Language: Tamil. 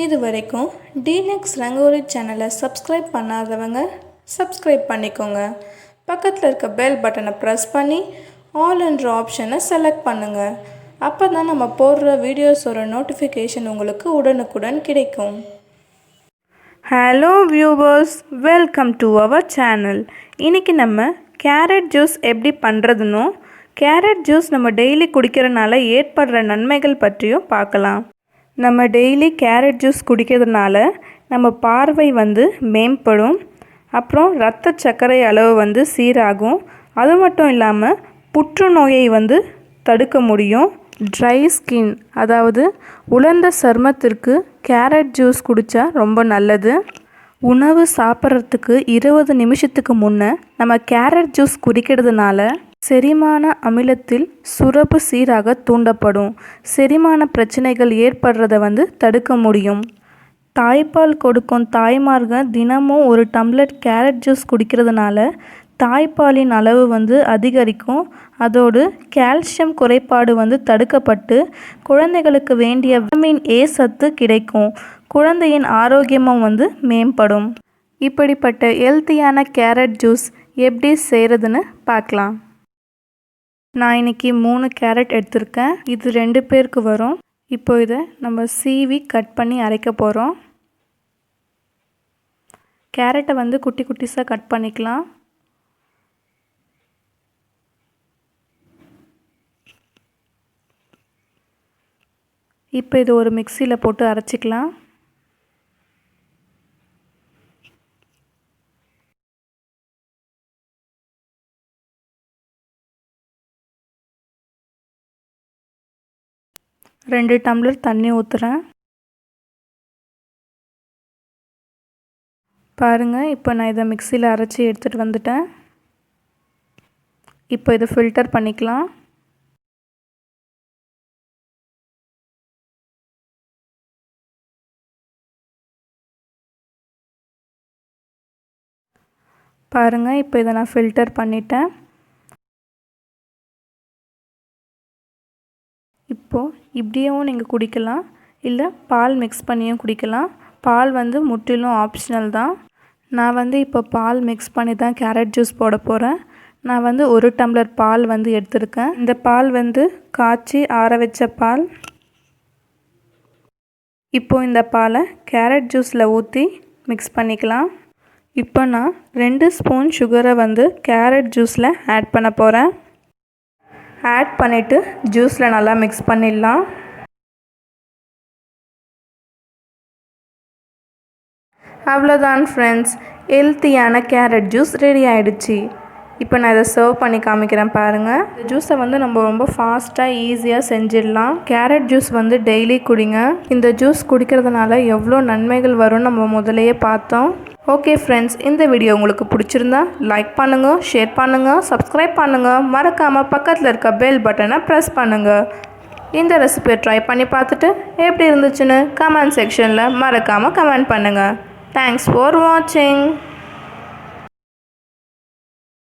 இதுவரைக்கும் DELUXE ரங்கோலி சேனலை சப்ஸ்கிரைப் பண்ணாதவங்க சப்ஸ்கிரைப் பண்ணிக்கோங்க. பக்கத்தில் இருக்க பெல் பட்டனை ப்ரெஸ் பண்ணி ஆல் என்ற ஆப்ஷனை செலக்ட் பண்ணுங்கள். அப்போ தான் நம்ம போடுற வீடியோஸோட நோட்டிஃபிகேஷன் உங்களுக்கு உடனுக்குடன் கிடைக்கும். Hello viewers, welcome to our channel. இன்றைக்கி நம்ம கேரட் ஜூஸ் எப்படி பண்ணுறதுன்னு, கேரட் ஜூஸ் நம்ம டெய்லி குடிக்கிறனால ஏற்படுற நன்மைகள் பற்றியும் பார்க்கலாம். நம்ம டெய்லி கேரட் ஜூஸ் குடிக்கிறதுனால நம்ம பார்வை மேம்படும். அப்புறம் இரத்த சர்க்கரை அளவு சீராகும். அது மட்டும் இல்லாமல் புற்றுநோயை தடுக்க முடியும். ட்ரை ஸ்கின், அதாவது உலர்ந்த சருமத்திற்கு கேரட் ஜூஸ் குடித்தா ரொம்ப நல்லது. உணவு சாப்பிட்றதுக்கு 20 நிமிஷத்துக்கு முன்னே நம்ம கேரட் ஜூஸ் குடிக்கிறதுனால செரிமான அமிலத்தில் சுரப்பு சீராக தூண்டப்படும். செரிமான பிரச்சனைகள் ஏற்படுறதை தடுக்க முடியும். தாய்ப்பால் கொடுக்கும் தாய்மார்கள் தினமும் ஒரு டம்ளர் கேரட் ஜூஸ் குடிக்கிறதுனால தாய்ப்பாலின் அளவு அதிகரிக்கும். அதோடு கால்சியம் குறைபாடு தடுக்கப்பட்டு குழந்தைகளுக்கு வேண்டிய விட்டமின் ஏ சத்து கிடைக்கும். குழந்தையின் ஆரோக்கியமும் மேம்படும். இப்படிப்பட்ட ஹெல்த்தியான கேரட் ஜூஸ் எப்படி செய்கிறதுன்னு பார்க்கலாம். நான் இன்றைக்கி 3 கேரட் எடுத்திருக்கேன். இது 2 பேருக்கு வரும். இப்போ இதை நம்ம சீவி கட் பண்ணி அரைக்க போகிறோம். கேரட்டை குட்டி குட்டிஸாக கட் பண்ணிக்கலாம். இப்போ இது ஒரு மிக்சியில் போட்டு அரைச்சிக்கலாம். ரெண்டு டம்ளர் தண்ணி ஊற்றுறேன். பாருங்கள், இப்போ நான் இதை மிக்சியில் அரைச்சி எடுத்துகிட்டு வந்துட்டேன். இப்போ இதை ஃபில்டர் பண்ணிக்கலாம். பாருங்கள், இப்போ இதை நான் ஃபில்டர் பண்ணிட்டேன். இப்போது இப்படியும் நீங்கள் குடிக்கலாம், இல்லை பால் மிக்ஸ் பண்ணியும் குடிக்கலாம். பால் முற்றிலும் ஆப்ஷனல் தான். நான் இப்போ பால் மிக்ஸ் பண்ணி தான் கேரட் ஜூஸ் போட போகிறேன். நான் 1 டம்ளர் பால் எடுத்திருக்கேன். இந்த பால் காய்ச்சி ஆற வச்ச பால். இப்போது இந்த பாலை கேரட் ஜூஸில் ஊற்றி மிக்ஸ் பண்ணிக்கலாம். இப்போ நான் 2 ஸ்பூன் சுகரை கேரட் ஜூஸில் ஆட் பண்ண போகிறேன். ஆட் பண்ணிவிட்டு ஜூஸில் நல்லா மிக்ஸ் பண்ணிடலாம். அவ்வளோதான் ஃப்ரெண்ட்ஸ், ஹெல்த்தியான கேரட் ஜூஸ் ரெடி ஆகிடுச்சு. இப்போ நான் இதை சர்வ் பண்ணி காமிக்கிறேன். பாருங்கள், இந்த ஜூஸை நம்ம ரொம்ப ஃபாஸ்ட்டாக ஈஸியாக செஞ்சிடலாம். கேரட் ஜூஸ் டெய்லி குடிங்க. இந்த ஜூஸ் குடிக்கிறதுனால எவ்வளோ நன்மைகள் வரும்னு நம்ம முதலையே பார்த்தோம். ஓகே ஃப்ரெண்ட்ஸ், இந்த வீடியோ உங்களுக்கு பிடிச்சிருந்தா லைக் பண்ணுங்கள், ஷேர் பண்ணுங்கள், சப்ஸ்கிரைப் பண்ணுங்கள். மறக்காமல் பக்கத்தில் இருக்க பெல் பட்டனை ப்ரெஸ் பண்ணுங்கள். இந்த ரெசிபியை ட்ரை பண்ணி பார்த்துட்டு எப்படி இருந்துச்சுன்னு கமெண்ட் செக்ஷனில் மறக்காமல் கமெண்ட் பண்ணுங்கள். தேங்க்ஸ் ஃபார் வாட்சிங்.